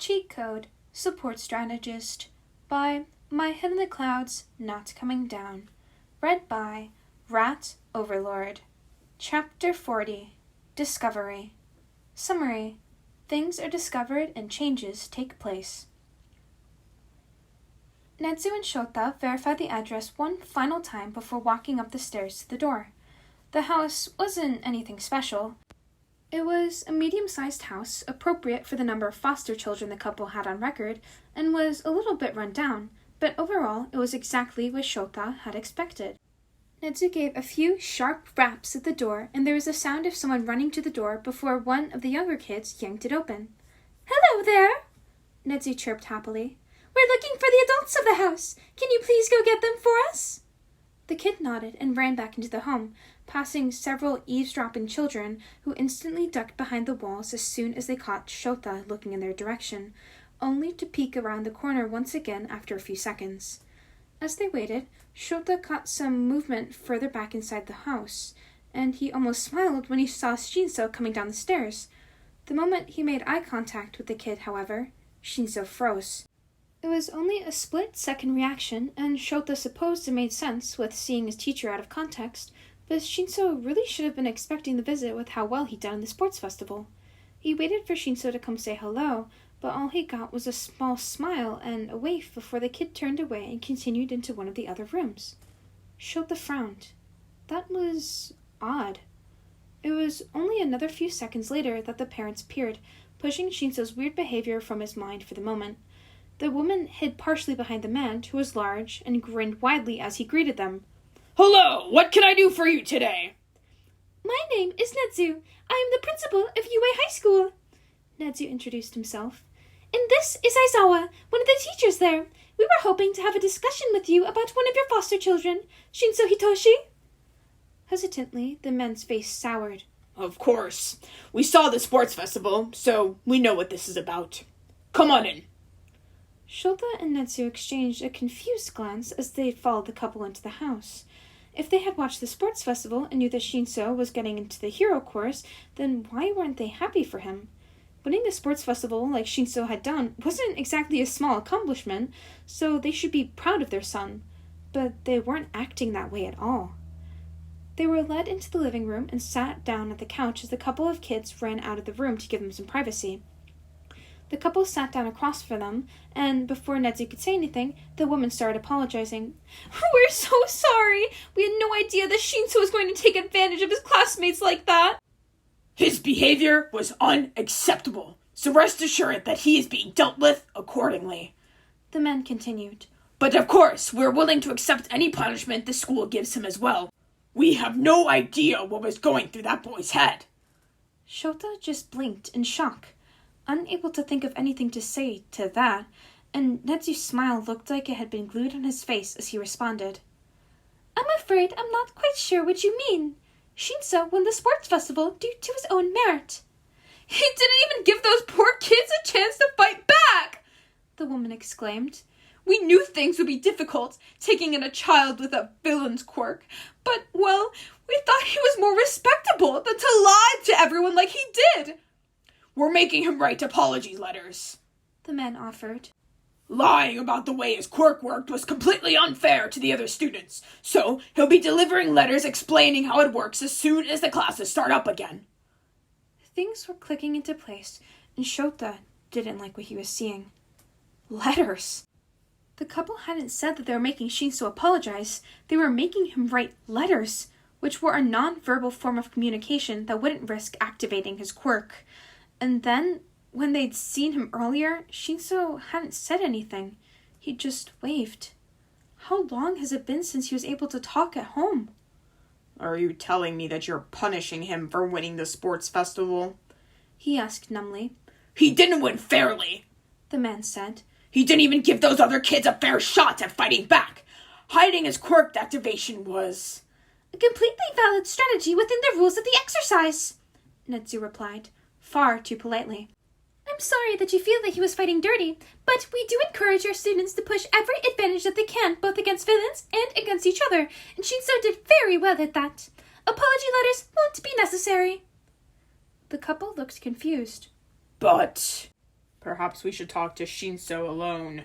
Cheat Code Support Strategist by myheadinthecoudsnotcomingdown. Read by Rat Overlord. Chapter 40 Discovery. Summary. Things are discovered and changes take place. Netsu and Shota verified the address one final time before walking up the stairs to the door. The house wasn't anything special. It was a medium-sized house, appropriate for the number of foster children the couple had on record, and was a little bit run down, but overall it was exactly what Shota had expected. Netsu gave a few sharp raps at the door, and there was a sound of someone running to the door before one of the younger kids yanked it open. "Hello there," Netsu chirped happily. "We're looking for the adults of the house. Can you please go get them for us?" The kid nodded and ran back into the home, passing several eavesdropping children who instantly ducked behind the walls as soon as they caught Shota looking in their direction, only to peek around the corner once again after a few seconds. As they waited, Shota caught some movement further back inside the house, and he almost smiled when he saw Shinso coming down the stairs. The moment he made eye contact with the kid, however, Shinso froze. It was only a split-second reaction, and Shota supposed it made sense with seeing his teacher out of context, but Shinso really should have been expecting the visit with how well he'd done in the sports festival. He waited for Shinso to come say hello, but all he got was a small smile and a wave before the kid turned away and continued into one of the other rooms. Shota frowned. That was odd. It was only another few seconds later that the parents appeared, pushing Shinso's weird behavior from his mind for the moment. The woman hid partially behind the man, who was large, and grinned widely as he greeted them. "Hello, what can I do for you today?" "My name is Netsu. I am the principal of UA High School," Netsu introduced himself. "And this is Aizawa, one of the teachers there. We were hoping to have a discussion with you about one of your foster children, Shinso Hitoshi." Hesitantly, the man's face soured. "Of course. We saw the sports festival, so we know what this is about. Come on in." Shota and Netsu exchanged a confused glance as they followed the couple into the house. If they had watched the sports festival and knew that Shinso was getting into the hero course, then why weren't they happy for him? Winning the sports festival like Shinso had done wasn't exactly a small accomplishment, so they should be proud of their son. But they weren't acting that way at all. They were led into the living room and sat down at the couch as the couple of kids ran out of the room to give them some privacy. The couple sat down across from them, and before Netsu could say anything, the woman started apologizing. "We're so sorry! We had no idea that Shinso was going to take advantage of his classmates like that!" "His behavior was unacceptable, so rest assured that he is being dealt with accordingly," the man continued. "But of course, we're willing to accept any punishment the school gives him as well. We have no idea what was going through that boy's head." Shota just blinked in shock, unable to think of anything to say to that, and Netsu's smile looked like it had been glued on his face as he responded. "I'm afraid I'm not quite sure what you mean. Shinso won the sports festival due to his own merit." "He didn't even give those poor kids a chance to fight back!" the woman exclaimed. "We knew things would be difficult, taking in a child with a villain's quirk, but, well, we thought he was more respectable than to lie to everyone like he did." "We're making him write apology letters," the man offered. "Lying about the way his quirk worked was completely unfair to the other students, so he'll be delivering letters explaining how it works as soon as the classes start up again." Things were clicking into place, and Shota didn't like what he was seeing. Letters. The couple hadn't said that they were making Shinso apologize. They were making him write letters, which were a non-verbal form of communication that wouldn't risk activating his quirk. And then, when they'd seen him earlier, Shinso hadn't said anything. He just waved. How long has it been since he was able to talk at home? "Are you telling me that you're punishing him for winning the sports festival?" he asked numbly. "He didn't win fairly," the man said. "He didn't even give those other kids a fair shot at fighting back. Hiding his quirk activation was a completely valid strategy within the rules of the exercise," Netsu replied, far too politely. "I'm sorry that you feel that he was fighting dirty, but we do encourage our students to push every advantage that they can, both against villains and against each other, and Shinso did very well at that. Apology letters won't be necessary." The couple looked confused. But Perhaps we should talk to Shinso alone,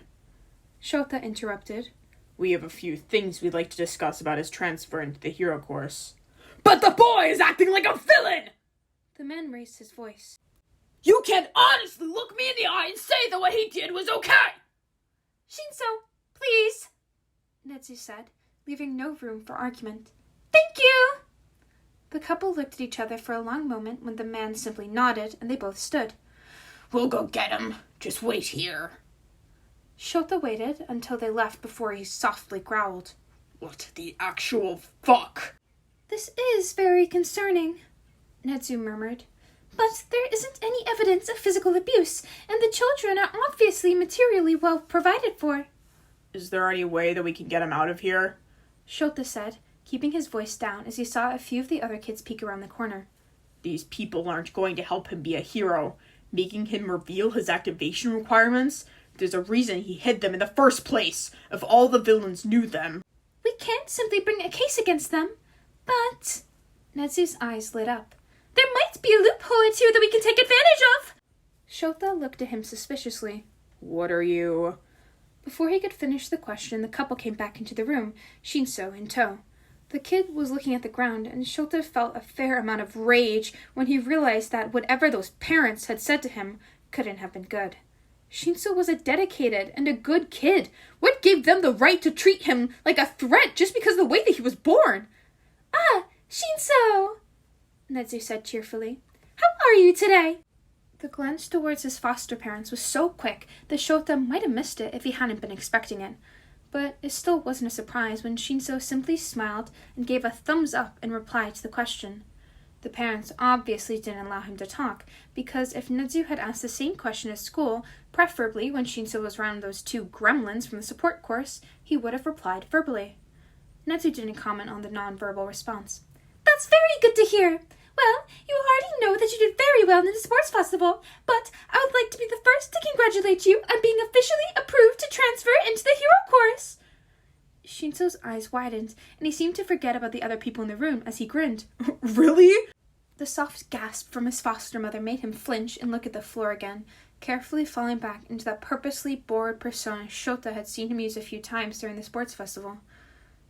Shota interrupted. We have a few things we'd like to discuss about his transfer into the hero course. But the boy is acting like a villain! The man raised his voice. You can't honestly look me in the eye and say that what he did was okay! Shinso, please, Netsu said, leaving no room for argument. Thank you! The couple looked at each other for a long moment when the man simply nodded and they both stood. We'll go get him. Just wait here. Shota waited until they left before he softly growled. What the actual fuck? This is very concerning, Netsu murmured. But there isn't any evidence of physical abuse, and the children are obviously materially well provided for. Is there any way that we can get him out of here? Shota said, keeping his voice down as he saw a few of the other kids peek around the corner. These people aren't going to help him be a hero. Making him reveal his activation requirements? There's a reason he hid them in the first place, if all the villains knew them. We can't simply bring a case against them, but... Netsu's eyes lit up. There might be a loophole or two that we can take advantage of! Shota looked at him suspiciously. What are you... Before he could finish the question, the couple came back into the room, Shinso in tow. The kid was looking at the ground, and Shota felt a fair amount of rage when he realized that whatever those parents had said to him couldn't have been good. Shinso was a dedicated and a good kid. What gave them the right to treat him like a threat just because of the way that he was born? Ah, Shinso, Netsu said cheerfully. How are you today? The glance towards his foster parents was so quick that Shota might have missed it if he hadn't been expecting it. But it still wasn't a surprise when Shinso simply smiled and gave a thumbs up in reply to the question. The parents obviously didn't allow him to talk, because if Netsu had asked the same question at school, preferably when Shinso was around those two gremlins from the support course, he would have replied verbally. Netsu didn't comment on the non-verbal response. That's very good to hear. Well, you already know that you did very well in the sports festival, but I would like to be the first to congratulate you on being officially approved to transfer into the hero course. Shinso's eyes widened, and he seemed to forget about the other people in the room as he grinned. Really? The soft gasp from his foster mother made him flinch and look at the floor again, carefully falling back into that purposely bored persona Shota had seen him use a few times during the sports festival.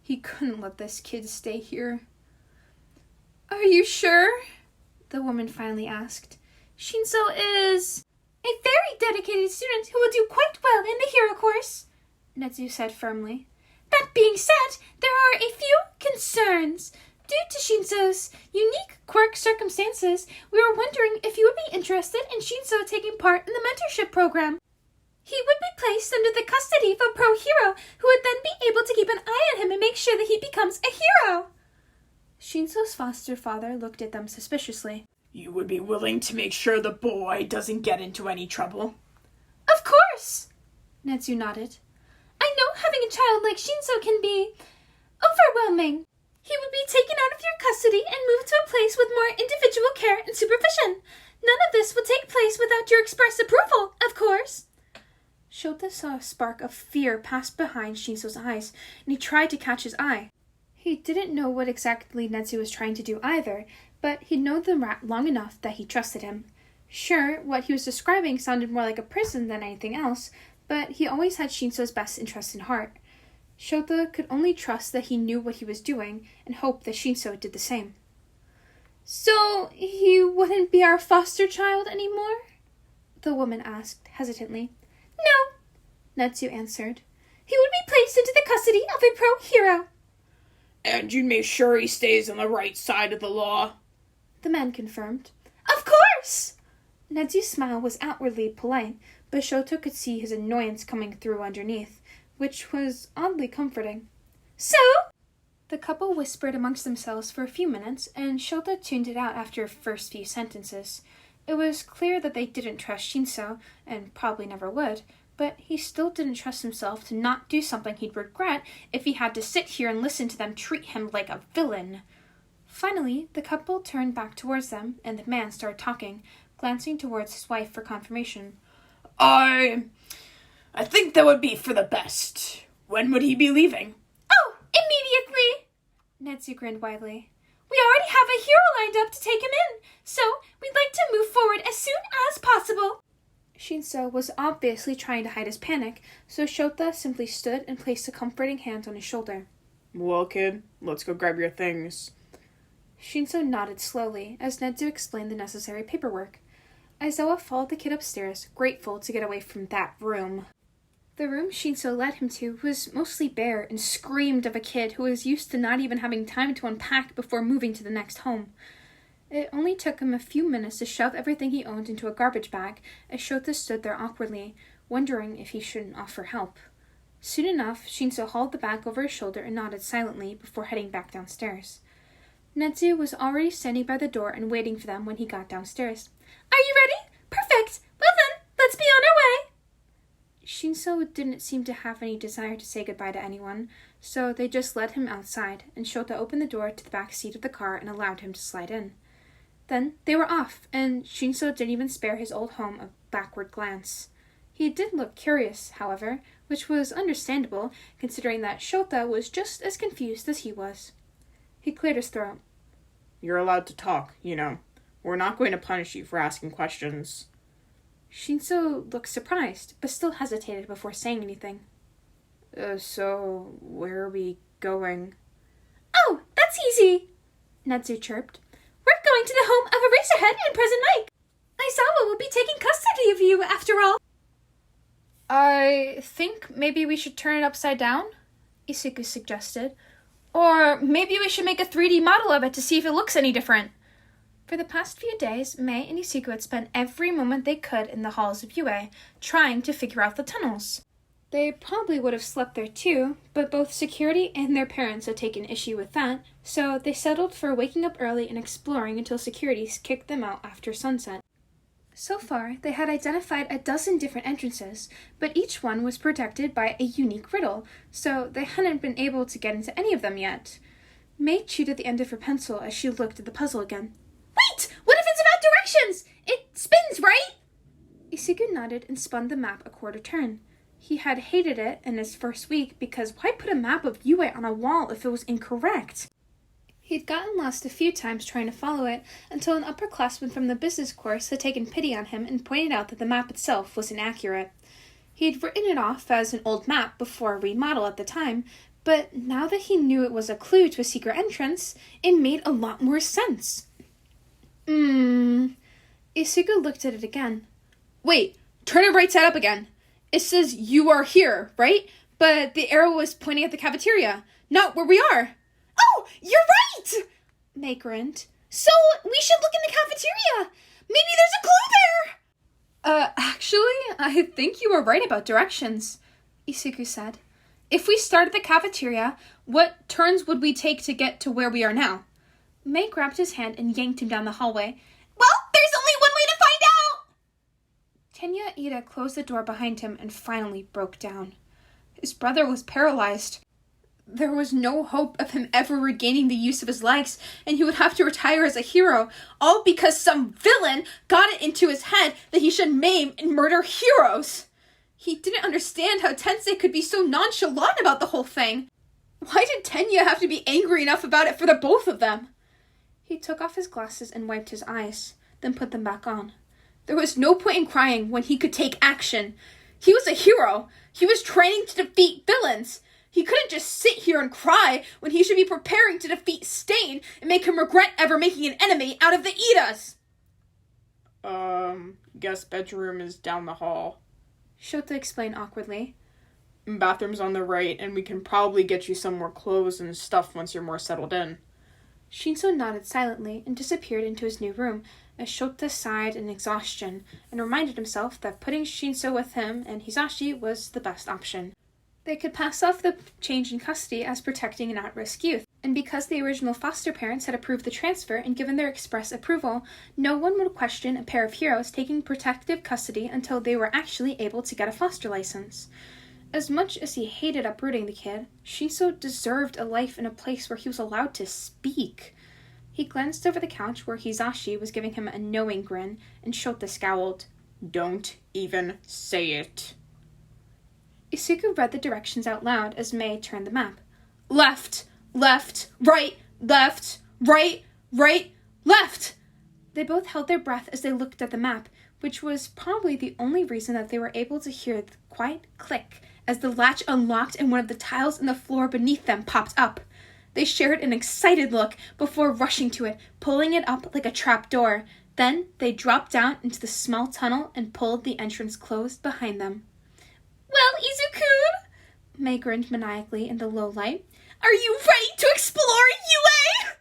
He couldn't let this kid stay here. Are you sure? The woman finally asked. Shinso is a very dedicated student who will do quite well in the hero course, Netsu said firmly. That being said, there are a few concerns. Due to Shinso's unique quirk circumstances, we were wondering if you would be interested in Shinso taking part in the mentorship program. He would be placed under the custody of a pro hero who would then be able to keep an eye on him and make sure that he becomes a hero. Shinso's foster father looked at them suspiciously. You would be willing to make sure the boy doesn't get into any trouble? Of course! Netsu nodded. I know having a child like Shinso can be overwhelming. He would be taken out of your custody and moved to a place with more individual care and supervision. None of this would take place without your express approval, of course. Shota saw a spark of fear pass behind Shinso's eyes, and he tried to catch his eye. He didn't know what exactly Netsu was trying to do either, but he'd known the rat long enough that he trusted him. Sure, what he was describing sounded more like a prison than anything else, but he always had Shinso's best interest in heart. Shota could only trust that he knew what he was doing and hope that Shinso did the same. So, he wouldn't be our foster child anymore? The woman asked hesitantly. No, Netsu answered. He would be placed into the custody of a pro hero. And you'd make sure he stays on the right side of the law? The man confirmed. Of course! Netsu's smile was outwardly polite, but Shota could see his annoyance coming through underneath, which was oddly comforting. So? The couple whispered amongst themselves for a few minutes, and Shota tuned it out after the first few sentences. It was clear that they didn't trust Shinso, and probably never would, but he still didn't trust himself to not do something he'd regret if he had to sit here and listen to them treat him like a villain. Finally, the couple turned back towards them, and the man started talking, glancing towards his wife for confirmation. I think that would be for the best. When would he be leaving? Oh, immediately! Netsu grinned widely. We already have a hero lined up to take him in, so we'd like to move forward as soon as possible. Shinso was obviously trying to hide his panic, so Shota simply stood and placed a comforting hand on his shoulder. Well, kid, let's go grab your things. Shinso nodded slowly as Netsu explained the necessary paperwork. Aizawa followed the kid upstairs, grateful to get away from that room. The room Shinso led him to was mostly bare and screamed of a kid who was used to not even having time to unpack before moving to the next home. It only took him a few minutes to shove everything he owned into a garbage bag as Shota stood there awkwardly, wondering if he shouldn't offer help. Soon enough, Shinso hauled the bag over his shoulder and nodded silently before heading back downstairs. Netsu was already standing by the door and waiting for them when he got downstairs. "Are you ready? Perfect! Well then, let's be on our way!" Shinso didn't seem to have any desire to say goodbye to anyone, so they just led him outside, and Shota opened the door to the back seat of the car and allowed him to slide in. Then they were off, and Shinso didn't even spare his old home a backward glance. He did look curious, however, which was understandable, considering that Shota was just as confused as he was. He cleared his throat. You're allowed to talk, you know. We're not going to punish you for asking questions. Shinso looked surprised, but still hesitated before saying anything. So, where are we going? "Oh, that's easy," Netsu chirped. "We're going to the home of Eraserhead and Present Mike. Aizawa will be taking custody of you, after all." "I think maybe we should turn it upside down," Isuku suggested. "Or maybe we should make a 3D model of it to see if it looks any different." For the past few days, Mei and Isuku had spent every moment they could in the halls of UA, trying to figure out the tunnels. They probably would have slept there too, but both security and their parents had taken issue with that, so they settled for waking up early and exploring until security kicked them out after sunset. So far, they had identified a dozen different entrances, but each one was protected by a unique riddle, so they hadn't been able to get into any of them yet. Mei chewed at the end of her pencil as she looked at the puzzle again. "Wait! What if it's about directions? It spins, right?" Isugu nodded and spun the map a quarter turn. He had hated it in his first week because why put a map of UA on a wall if it was incorrect? He'd gotten lost a few times trying to follow it until an upperclassman from the business course had taken pity on him and pointed out that the map itself was inaccurate. He'd written it off as an old map before a remodel at the time, but now that he knew it was a clue to a secret entrance, it made a lot more sense. Isugu looked at it again. "Wait, turn it right side up again. It says you are here, right? But the arrow was pointing at the cafeteria, not where we are." "Oh, you're right!" Mei grinned. "So, we should look in the cafeteria. Maybe there's a clue there." Actually, I think you were right about directions," Isugu said. "If we start at the cafeteria, what turns would we take to get to where we are now?" Mei grabbed his hand and yanked him down the hallway. "Well, there's only one way to find out!" Tenya Ida closed the door behind him and finally broke down. His brother was paralyzed. There was no hope of him ever regaining the use of his legs, and he would have to retire as a hero, all because some villain got it into his head that he should maim and murder heroes. He didn't understand how Tensei could be so nonchalant about the whole thing. Why did Tenya have to be angry enough about it for the both of them? He took off his glasses and wiped his eyes, then put them back on. There was no point in crying when he could take action. He was a hero. He was training to defeat villains. He couldn't just sit here and cry when he should be preparing to defeat Stain and make him regret ever making an enemy out of the Idas. Guess bedroom is down the hall. Shota explained awkwardly. Bathroom's on the right, and we can probably get you some more clothes and stuff once you're more settled in. Shinso nodded silently and disappeared into his new room as Shota sighed in exhaustion and reminded himself that putting Shinso with him and Hisashi was the best option. They could pass off the change in custody as protecting an at-risk youth, and because the original foster parents had approved the transfer and given their express approval, no one would question a pair of heroes taking protective custody until they were actually able to get a foster license. As much as he hated uprooting the kid, Shinso deserved a life in a place where he was allowed to speak. He glanced over the couch where Hisashi was giving him a knowing grin, and Shota scowled. Don't even say it. Isuku read the directions out loud as Mei turned the map. Left, left, right, left, right, right, left. They both held their breath as they looked at the map, which was probably the only reason that they were able to hear the quiet click as the latch unlocked and one of the tiles in the floor beneath them popped up. They shared an excited look before rushing to it, pulling it up like a trap door. Then they dropped down into the small tunnel and pulled the entrance closed behind them. "Well, Izu-kun," May grinned maniacally in the low light, "are you ready to explore UA?"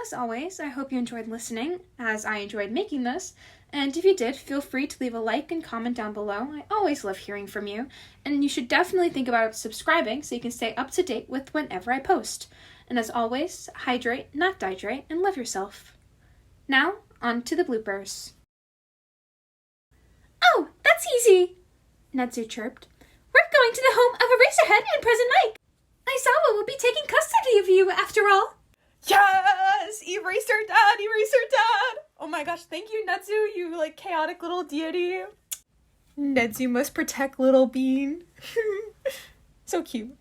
As always, I hope you enjoyed listening, as I enjoyed making this, and if you did, feel free to leave a like and comment down below. I always love hearing from you, and you should definitely think about subscribing so you can stay up to date with whenever I post. And as always, hydrate, not dihydrate, and love yourself. Now, on to the bloopers. "Oh, that's easy," Netsu chirped. "We're going to the home of Eraserhead and Present Mike. Aizawa will be taking custody of you, after all." Yes! Eraser Dad! Eraser Dad! Oh my gosh, thank you, Netsu, you, chaotic little deity. Netsu must protect little Bean. So cute.